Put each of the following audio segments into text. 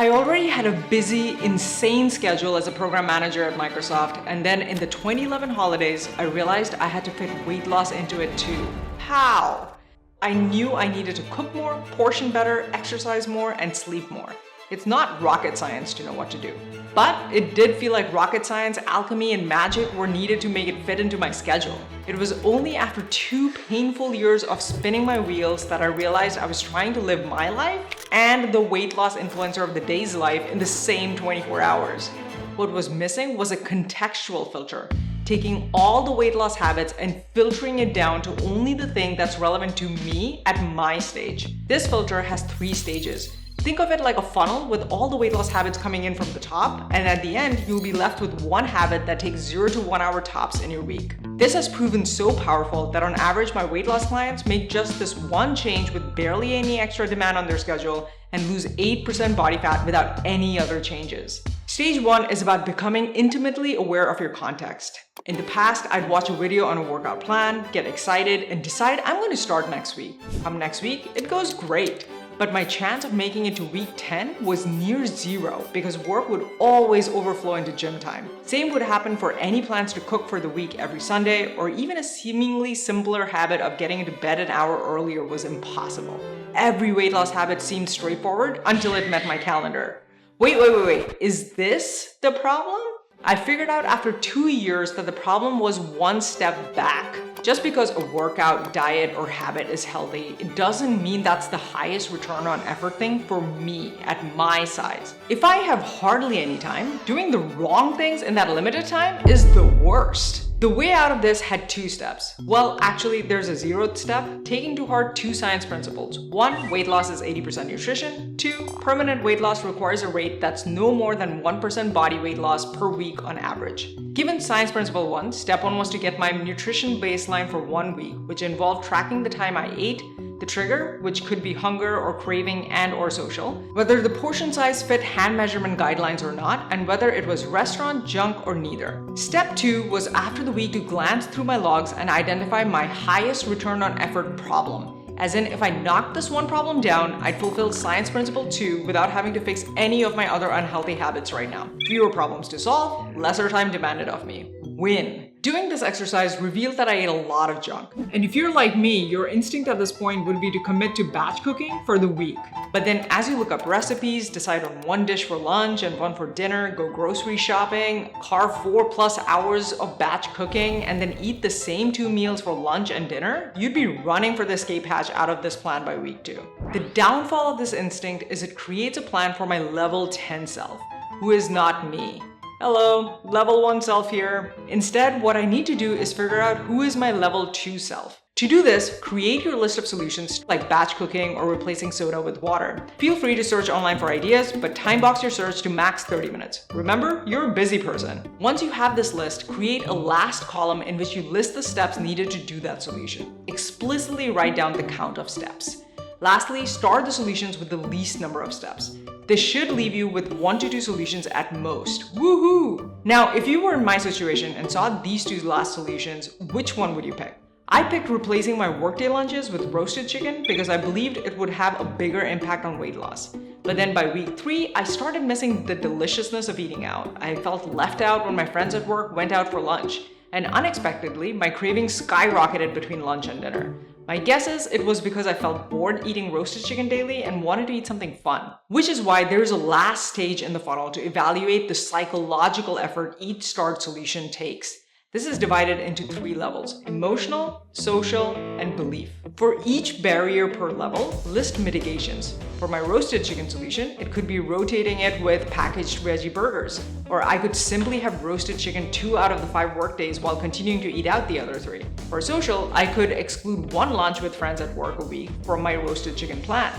I already had a busy, insane schedule as a program manager at Microsoft, and then in the 2011 holidays, I realized I had to fit weight loss into it too. How? I knew I needed to cook more, portion better, exercise more, and sleep more. It's not rocket science to know what to do. But it did feel like rocket science, alchemy, and magic were needed to make it fit into my schedule. It was only after 2 painful years of spinning my wheels that I realized I was trying to live my life and the weight loss influencer of the day's life in the same 24 hours. What was missing was a contextual filter, taking all the weight loss habits and filtering it down to only the thing that's relevant to me at my stage. This filter has 3 stages. Think of it like a funnel with all the weight loss habits coming in from the top, and at the end, you'll be left with one habit that takes 0 to 1 hour tops in your week. This has proven so powerful that on average, my weight loss clients make just this one change with barely any extra demand on their schedule and lose 8% body fat without any other changes. Stage 1 is about becoming intimately aware of your context. In the past, I'd watch a video on a workout plan, get excited, and decide I'm going to start next week. Come next week, it goes great. But my chance of making it to week 10 was near 0 because work would always overflow into gym time. Same would happen for any plans to cook for the week every Sunday, or even a seemingly simpler habit of getting into bed an hour earlier was impossible. Every weight loss habit seemed straightforward until it met my calendar. Wait, is this the problem? I figured out after 2 years that the problem was one step back. Just because a workout, diet, or habit is healthy, it doesn't mean that's the highest return on effort thing for me at my size. If I have hardly any time, doing the wrong things in that limited time is the worst. The way out of this had 2 steps. Well, actually, there's a 0th step, taking to heart 2 science principles. 1, weight loss is 80% nutrition. 2, permanent weight loss requires a rate that's no more than 1% body weight loss per week on average. Given science principle 1, step 1 was to get my nutrition baseline for 1 week, which involved tracking the time I ate, the trigger, which could be hunger or craving and/or social, whether the portion size fit hand measurement guidelines or not, and whether it was restaurant, junk, or neither. Step 2 was after the week to glance through my logs and identify my highest return on effort problem. As in, if I knocked this one problem down, I'd fulfill science principle 2 without having to fix any of my other unhealthy habits right now. Fewer problems to solve, lesser time demanded of me. Win. Doing this exercise revealed that I ate a lot of junk. And if you're like me, your instinct at this point would be to commit to batch cooking for the week. But then as you look up recipes, decide on 1 dish for lunch and 1 for dinner, go grocery shopping, carve 4+ hours of batch cooking, and then eat the same 2 meals for lunch and dinner, you'd be running for the escape hatch out of this plan by week 2. The downfall of this instinct is it creates a plan for my level 10 self, who is not me. Hello, level 1 self here. Instead, what I need to do is figure out who is my level 2 self. To do this, create your list of solutions like batch cooking or replacing soda with water. Feel free to search online for ideas, but time box your search to max 30 minutes. Remember, you're a busy person. Once you have this list, create a last column in which you list the steps needed to do that solution. Explicitly write down the count of steps. Lastly, start the solutions with the least number of steps. This should leave you with 1 to 2 solutions at most. Woohoo! Now, if you were in my situation and saw these 2 last solutions, which one would you pick? I picked replacing my workday lunches with roasted chicken because I believed it would have a bigger impact on weight loss. But then by week 3, I started missing the deliciousness of eating out. I felt left out when my friends at work went out for lunch. And unexpectedly, my cravings skyrocketed between lunch and dinner. My guess is it was because I felt bored eating roasted chicken daily and wanted to eat something fun. Which is why there's a last stage in the funnel to evaluate the psychological effort each start solution takes. This is divided into 3 levels: emotional, social, and belief. For each barrier per level, list mitigations. For my roasted chicken solution, it could be rotating it with packaged veggie burgers. Or I could simply have roasted chicken 2 out of the 5 work days while continuing to eat out the other 3. For social, I could exclude 1 lunch with friends at work a week from my roasted chicken plan.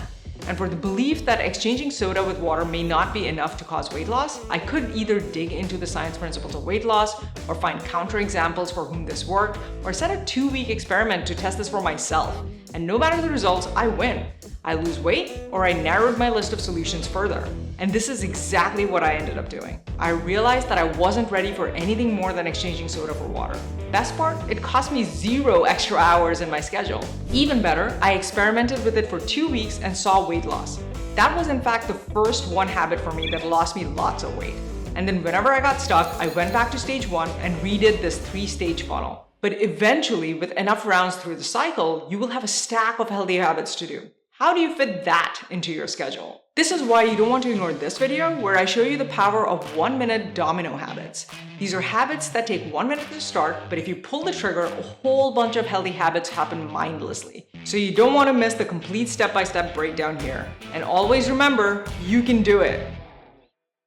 And for the belief that exchanging soda with water may not be enough to cause weight loss, I could either dig into the science principles of weight loss, or find counterexamples for whom this worked, or set a 2-week experiment to test this for myself. And no matter the results, I win. I lose weight, or I narrowed my list of solutions further. And this is exactly what I ended up doing. I realized that I wasn't ready for anything more than exchanging soda for water. Best part, it cost me 0 extra hours in my schedule. Even better, I experimented with it for 2 weeks and saw weight loss. That was in fact the first one habit for me that lost me lots of weight. And then whenever I got stuck, I went back to stage 1 and redid this 3-stage funnel. But eventually, with enough rounds through the cycle, you will have a stack of healthy habits to do. How do you fit that into your schedule? This is why you don't want to ignore this video where I show you the power of 1-minute domino habits. These are habits that take 1 minute to start, but if you pull the trigger, a whole bunch of healthy habits happen mindlessly. So you don't want to miss the complete step-by-step breakdown here. And always remember, you can do it.